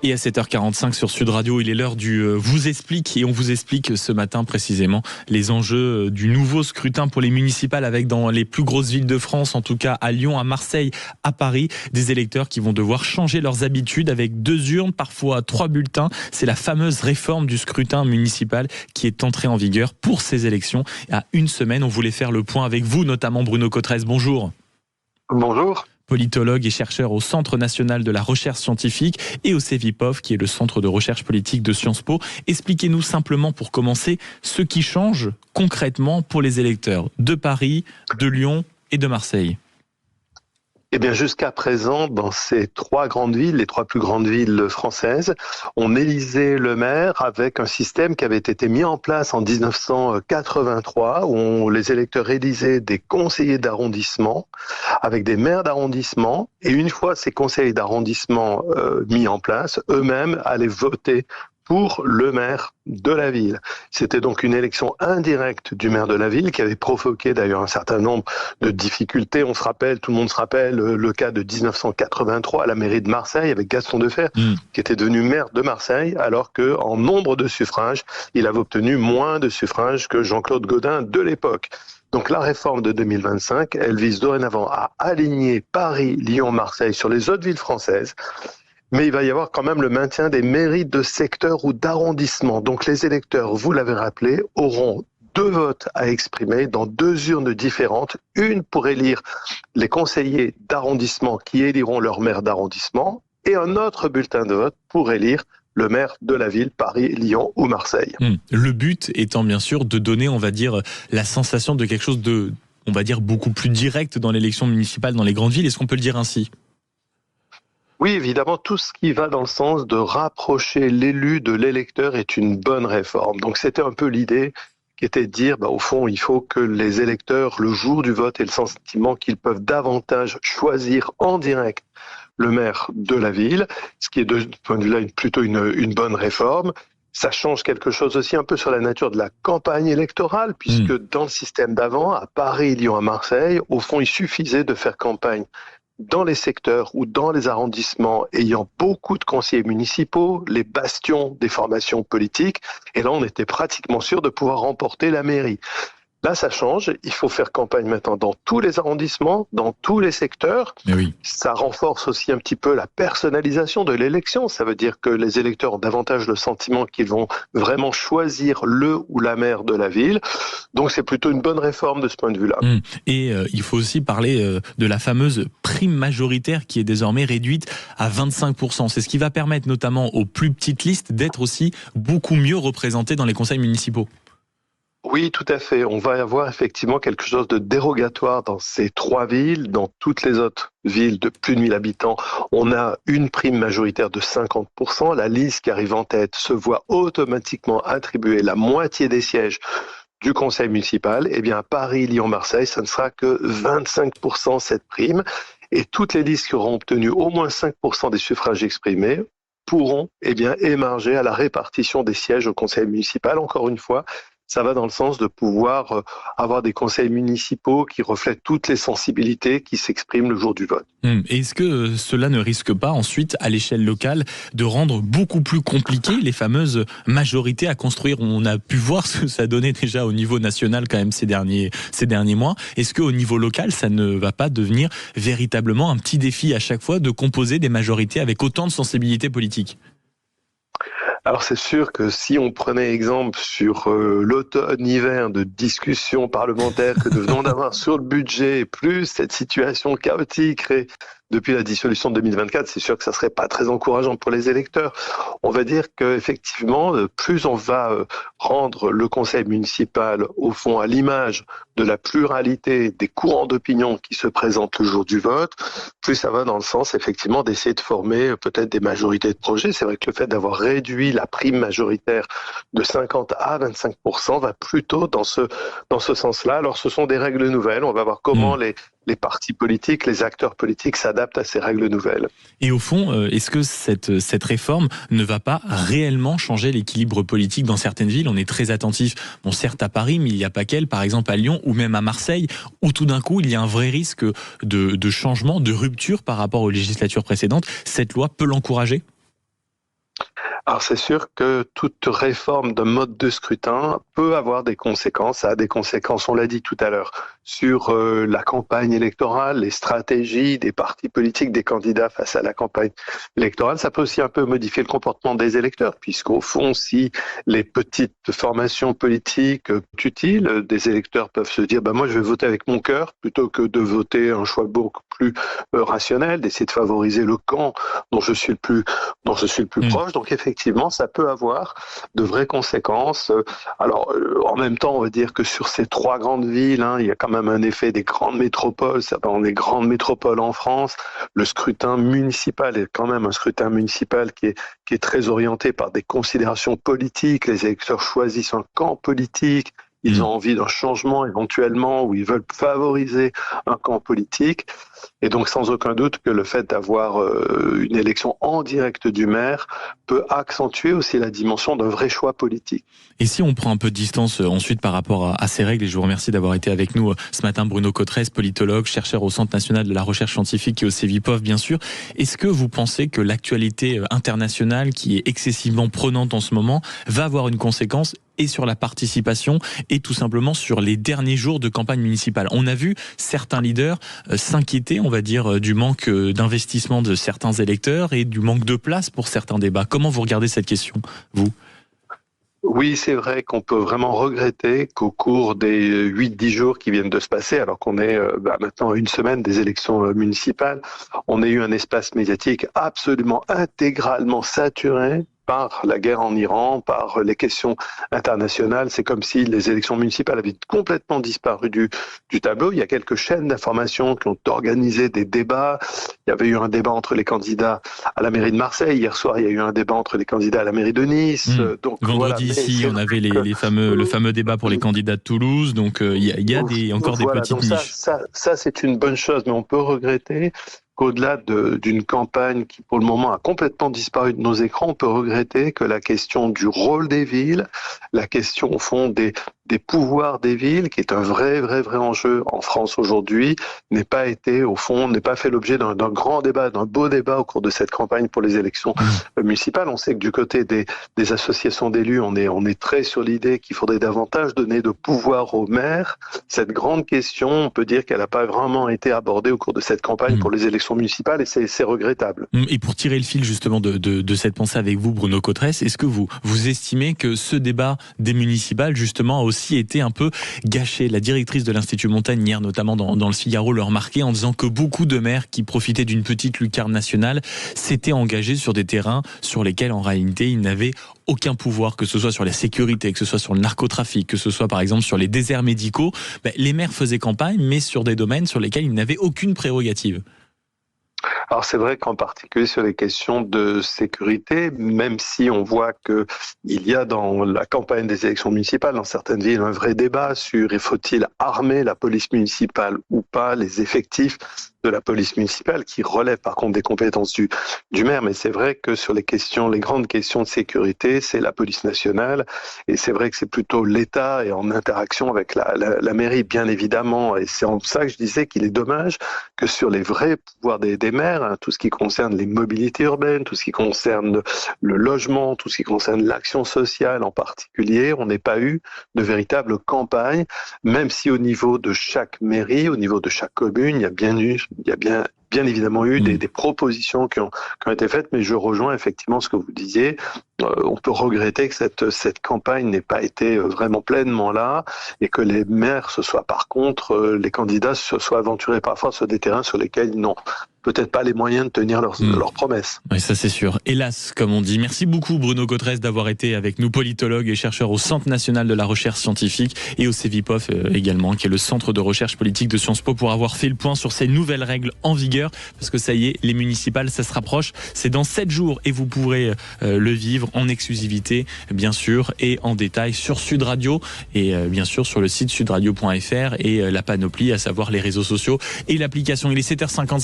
Et à 7h45 sur Sud Radio, il est l'heure du Vous explique, et on vous explique ce matin précisément les enjeux du nouveau scrutin pour les municipales avec dans les plus grosses villes de France, en tout cas à Lyon, à Marseille, à Paris, des électeurs qui vont devoir changer leurs habitudes avec 2 urnes, parfois 3 bulletins. C'est la fameuse réforme du scrutin municipal qui est entrée en vigueur pour ces élections. À une semaine, on voulait faire le point avec vous, notamment Bruno Cotresse. Bonjour. Bonjour. Politologue et chercheur au Centre national de la recherche scientifique et au CEVIPOF, qui est le centre de recherche politique de Sciences Po. Expliquez-nous simplement, pour commencer, ce qui change concrètement pour les électeurs de Paris, de Lyon et de Marseille. Eh bien, jusqu'à présent, dans ces 3 grandes villes, les 3 plus grandes villes françaises, on élisait le maire avec un système qui avait été mis en place en 1983, où les électeurs élisaient des conseillers d'arrondissement avec des maires d'arrondissement. Et une fois ces conseillers d'arrondissement mis en place, eux-mêmes allaient voter pour le maire de la ville. C'était donc une élection indirecte du maire de la ville qui avait provoqué d'ailleurs un certain nombre de difficultés. On se rappelle, tout le monde se rappelle le cas de 1983 à la mairie de Marseille avec Gaston Defferre, qui était devenu maire de Marseille, alors qu'en nombre de suffrages, il avait obtenu moins de suffrages que Jean-Claude Gaudin de l'époque. Donc la réforme de 2025, elle vise dorénavant à aligner Paris, Lyon, Marseille sur les autres villes françaises. Mais il va y avoir quand même le maintien des mairies de secteur ou d'arrondissement. Donc les électeurs, vous l'avez rappelé, auront 2 votes à exprimer dans 2 urnes différentes. Une pour élire les conseillers d'arrondissement qui éliront leur maire d'arrondissement et un autre bulletin de vote pour élire le maire de la ville, Paris, Lyon ou Marseille. Le but étant bien sûr de donner, on va dire, la sensation de quelque chose de, on va dire, beaucoup plus direct dans l'élection municipale dans les grandes villes. Est-ce qu'on peut le dire ainsi ? Oui, évidemment, tout ce qui va dans le sens de rapprocher l'élu de l'électeur est une bonne réforme. Donc c'était un peu l'idée qui était de dire, au fond, il faut que les électeurs, le jour du vote, aient le sentiment qu'ils peuvent davantage choisir en direct le maire de la ville, ce qui est de ce point de vue-là plutôt une bonne réforme. Ça change quelque chose aussi un peu sur la nature de la campagne électorale, puisque dans le système d'avant, à Paris, Lyon, à Marseille, au fond, il suffisait de faire campagne dans les secteurs ou dans les arrondissements ayant beaucoup de conseillers municipaux, les bastions des formations politiques, et là on était pratiquement sûr de pouvoir remporter la mairie. Là, ça change. Il faut faire campagne maintenant dans tous les arrondissements, dans tous les secteurs. Mais oui. Ça renforce aussi un petit peu la personnalisation de l'élection. Ça veut dire que les électeurs ont davantage le sentiment qu'ils vont vraiment choisir le ou la maire de la ville. Donc, c'est plutôt une bonne réforme de ce point de vue-là. Et il faut aussi parler de la fameuse prime majoritaire qui est désormais réduite à 25%. C'est ce qui va permettre notamment aux plus petites listes d'être aussi beaucoup mieux représentées dans les conseils municipaux. Oui, tout à fait. On va avoir effectivement quelque chose de dérogatoire dans ces 3 villes. Dans toutes les autres villes de plus de 1000 habitants, on a une prime majoritaire de 50%. La liste qui arrive en tête se voit automatiquement attribuer la moitié des sièges du conseil municipal. Eh bien, à Paris, Lyon, Marseille, ça ne sera que 25% cette prime. Et toutes les listes qui auront obtenu au moins 5% des suffrages exprimés pourront émarger à la répartition des sièges au conseil municipal. Encore une fois, ça va dans le sens de pouvoir avoir des conseils municipaux qui reflètent toutes les sensibilités qui s'expriment le jour du vote. Est-ce que cela ne risque pas ensuite, à l'échelle locale, de rendre beaucoup plus compliqué les fameuses majorités à construire ? On a pu voir ce que ça donnait déjà au niveau national quand même ces derniers mois. Est-ce qu'au niveau local, ça ne va pas devenir véritablement un petit défi à chaque fois de composer des majorités avec autant de sensibilité politique ? Alors c'est sûr que si on prenait exemple sur l'automne-hiver de discussions parlementaires que nous venons d'avoir sur le budget, plus cette situation chaotique depuis la dissolution de 2024, c'est sûr que ça serait pas très encourageant pour les électeurs. On va dire qu'effectivement, plus on va rendre le conseil municipal, au fond, à l'image de la pluralité des courants d'opinion qui se présentent le jour du vote, plus ça va dans le sens, effectivement, d'essayer de former peut-être des majorités de projets. C'est vrai que le fait d'avoir réduit la prime majoritaire de 50 à 25% va plutôt dans ce sens-là. Alors, ce sont des règles nouvelles. On va voir comment les partis politiques, les acteurs politiques s'adaptent à ces règles nouvelles. Et au fond, est-ce que cette réforme ne va pas réellement changer l'équilibre politique dans certaines villes ? On est très attentif, bon certes à Paris, mais il n'y a pas qu'elle, par exemple à Lyon ou même à Marseille, où tout d'un coup il y a un vrai risque de changement, de rupture par rapport aux législatures précédentes. Cette loi peut l'encourager ? Alors c'est sûr que toute réforme d'un mode de scrutin peut avoir des conséquences. Ça a des conséquences, on l'a dit tout à l'heure, sur la campagne électorale, les stratégies des partis politiques, des candidats face à la campagne électorale. Ça peut aussi un peu modifier le comportement des électeurs, puisqu'au fond, si les petites formations politiques utiles, des électeurs peuvent se dire moi je vais voter avec mon cœur plutôt que de voter un choix beaucoup plus rationnel, d'essayer de favoriser le camp dont je suis le plus proche. Donc effectivement, ça peut avoir de vraies conséquences. Alors, en même temps, on va dire que sur ces trois grandes villes, il y a quand même un effet des grandes métropoles. Dans les grandes métropoles en France, le scrutin municipal est quand même un scrutin municipal qui est très orienté par des considérations politiques. Les électeurs choisissent un camp politique. Ils ont envie d'un changement éventuellement, ou ils veulent favoriser un camp politique. Et donc, sans aucun doute que le fait d'avoir une élection en direct du maire peut accentuer aussi la dimension d'un vrai choix politique. Et si on prend un peu de distance ensuite par rapport à ces règles, et je vous remercie d'avoir été avec nous ce matin, Bruno Cottresse, politologue, chercheur au Centre national de la recherche scientifique et au CEVIPOF, bien sûr. Est-ce que vous pensez que l'actualité internationale, qui est excessivement prenante en ce moment, va avoir une conséquence et sur la participation et tout simplement sur les derniers jours de campagne municipale? On a vu certains leaders s'inquiéter, on va dire, du manque d'investissement de certains électeurs et du manque de place pour certains débats. Comment vous regardez cette question, vous ? Oui, c'est vrai qu'on peut vraiment regretter qu'au cours des 8-10 jours qui viennent de se passer, alors qu'on est maintenant à une semaine des élections municipales, on ait eu un espace médiatique absolument intégralement saturé par la guerre en Iran, par les questions internationales. C'est comme si les élections municipales avaient complètement disparu du tableau. Il y a quelques chaînes d'information qui ont organisé des débats. Il y avait eu un débat entre les candidats à la mairie de Marseille. Hier soir, il y a eu un débat entre les candidats à la mairie de Nice. Donc, vendredi ici, on avait le fameux débat pour les candidats de Toulouse. Donc il y a encore des petites niches. Ça, c'est une bonne chose, mais on peut regretter qu'au-delà d'une campagne qui, pour le moment, a complètement disparu de nos écrans, on peut regretter que la question du rôle des villes, la question, au fond, des pouvoirs des villes, qui est un vrai enjeu en France aujourd'hui, n'ait pas fait l'objet d'un grand débat, d'un beau débat au cours de cette campagne pour les élections municipales. On sait que du côté des associations d'élus, on est très sur l'idée qu'il faudrait davantage donner de pouvoir aux maires. Cette grande question, on peut dire qu'elle n'a pas vraiment été abordée au cours de cette campagne pour les élections municipales, et c'est regrettable. Et pour tirer le fil justement de cette pensée avec vous, Bruno Cottresse, est-ce que vous estimez que ce débat des municipales justement a aussi été un peu gâché? La directrice de l'Institut Montaigne hier, notamment dans le Figaro, le remarquait en disant que beaucoup de maires qui profitaient d'une petite lucarne nationale s'étaient engagés sur des terrains sur lesquels en réalité ils n'avaient aucun pouvoir, que ce soit sur la sécurité, que ce soit sur le narcotrafic, que ce soit par exemple sur les déserts médicaux. Les maires faisaient campagne, mais sur des domaines sur lesquels ils n'avaient aucune prérogative. Alors c'est vrai qu'en particulier sur les questions de sécurité, même si on voit que il y a dans la campagne des élections municipales, dans certaines villes, un vrai débat sur faut-il armer la police municipale ou pas, les effectifs de la police municipale qui relèvent par contre des compétences du maire. Mais c'est vrai que sur les grandes questions de sécurité, c'est la police nationale, et c'est vrai que c'est plutôt l'État et en interaction avec la mairie, bien évidemment. Et c'est en ça que je disais qu'il est dommage que sur les vrais pouvoirs des maires, tout ce qui concerne les mobilités urbaines, tout ce qui concerne le logement, tout ce qui concerne l'action sociale en particulier, on n'ait pas eu de véritable campagne, même si au niveau de chaque mairie, au niveau de chaque commune, il y a bien évidemment eu des propositions qui ont été faites, mais je rejoins effectivement ce que vous disiez. On peut regretter que cette campagne n'ait pas été vraiment pleinement là, et que les maires les candidats se soient aventurés parfois sur des terrains sur lesquels ils n'ont peut-être pas les moyens de tenir leurs promesses. Oui, ça c'est sûr. Hélas, comme on dit. Merci beaucoup Bruno Cottresse d'avoir été avec nous, politologue et chercheur au Centre national de la recherche scientifique et au CEVIPOF également, qui est le centre de recherche politique de Sciences Po, pour avoir fait le point sur ces nouvelles règles en vigueur, parce que ça y est, les municipales, ça se rapproche. C'est dans 7 jours et vous pourrez le vivre en exclusivité, bien sûr, et en détail sur Sud Radio et bien sûr sur le site sudradio.fr et la panoplie, à savoir les réseaux sociaux et l'application. Il est 7h55.